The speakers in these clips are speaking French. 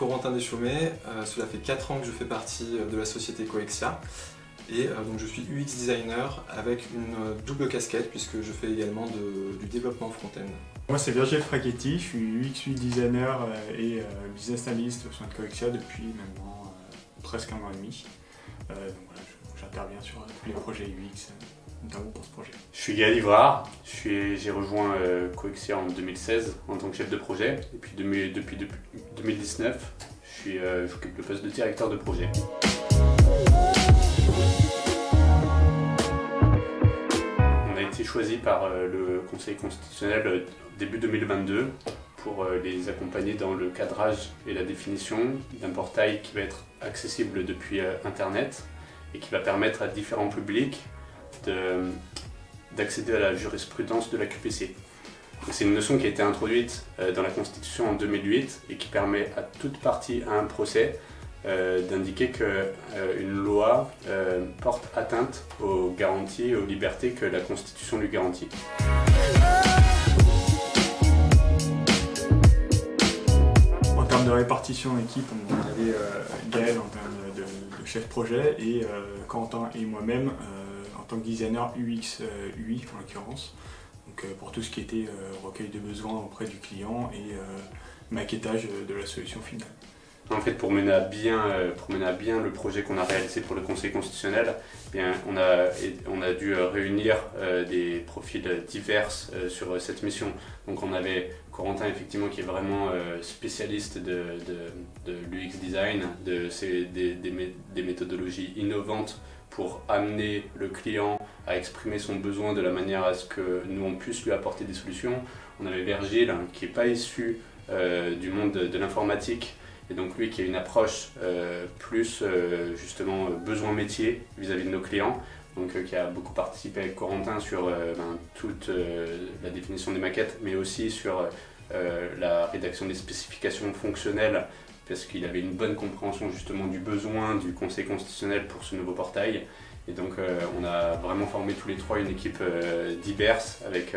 Corentin Deschaumet, cela fait 4 ans que je fais partie de la société Coexia et donc je suis UX designer avec une double casquette puisque je fais également du développement front-end. Moi c'est Virgile Frachetti, je suis UX designer et business analyst au sein de Coexia depuis maintenant presque 1 an et demi. Donc voilà, j'interviens sur tous les projets UX, notamment pour ce projet. Je suis Gaël Ivrard, j'ai rejoint Coexia en 2016 en tant que chef de projet et puis depuis 2019 j'occupe le poste de directeur de projet. On a été choisi par le Conseil constitutionnel début 2022 pour les accompagner dans le cadrage et la définition d'un portail qui va être accessible depuis Internet et qui va permettre à différents publics d'accéder à la jurisprudence de la QPC. C'est une notion qui a été introduite dans la Constitution en 2008 et qui permet à toute partie à un procès d'indiquer qu'une loi porte atteinte aux garanties et aux libertés que la Constitution lui garantit. En termes de répartition d'équipe, on avait Gaël en termes de chef projet et Quentin et moi-même en tant que designer UX, UI en l'occurrence, donc pour tout ce qui était recueil de besoins auprès du client et maquettage de la solution finale. En fait, pour mener à bien le projet qu'on a réalisé pour le Conseil constitutionnel, eh bien, on a dû réunir des profils divers sur cette mission. Donc on avait Corentin effectivement qui est vraiment spécialiste de l'UX design, des méthodologies innovantes pour amener le client à exprimer son besoin de la manière à ce que nous on puisse lui apporter des solutions. On avait Virgile qui n'est pas issu du monde de l'informatique et donc lui qui a une approche plus justement besoin métier vis-à-vis de nos clients, donc qui a beaucoup participé avec Corentin sur toute la définition des maquettes mais aussi sur la rédaction des spécifications fonctionnelles parce qu'il avait une bonne compréhension justement du besoin du Conseil constitutionnel pour ce nouveau portail. Et donc on a vraiment formé tous les trois une équipe diverse avec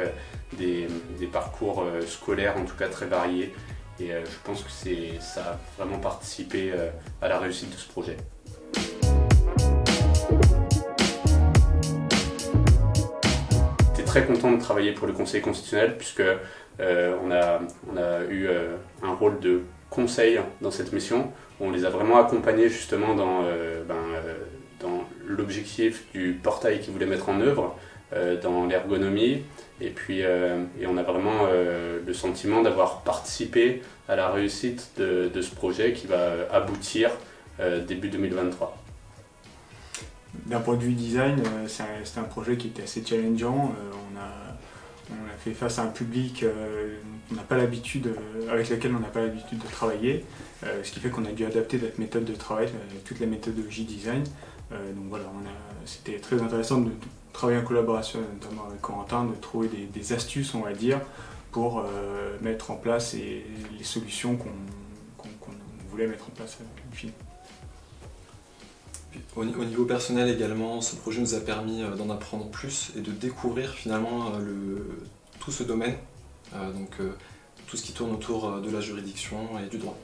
des parcours scolaires en tout cas très variés. Et je pense que ça a vraiment participé à la réussite de ce projet. J'étais très content de travailler pour le Conseil constitutionnel puisque on a eu un rôle de conseil dans cette mission. On les a vraiment accompagnés justement dans l'objectif du portail qu'ils voulaient mettre en œuvre, dans l'ergonomie, et on a vraiment le sentiment d'avoir participé à la réussite de ce projet qui va aboutir début 2023. D'un point de vue design, c'est un projet qui était assez challengeant. On a fait face à un public avec lequel on n'a pas l'habitude de travailler, ce qui fait qu'on a dû adapter notre méthode de travail, toute la méthodologie design. Donc voilà, c'était très intéressant de travailler en collaboration, notamment avec Corentin, de trouver des astuces, on va dire, pour mettre en place les solutions qu'on voulait mettre en place au final. Au niveau personnel également, ce projet nous a permis d'en apprendre plus et de découvrir finalement tout ce domaine, donc tout ce qui tourne autour de la juridiction et du droit.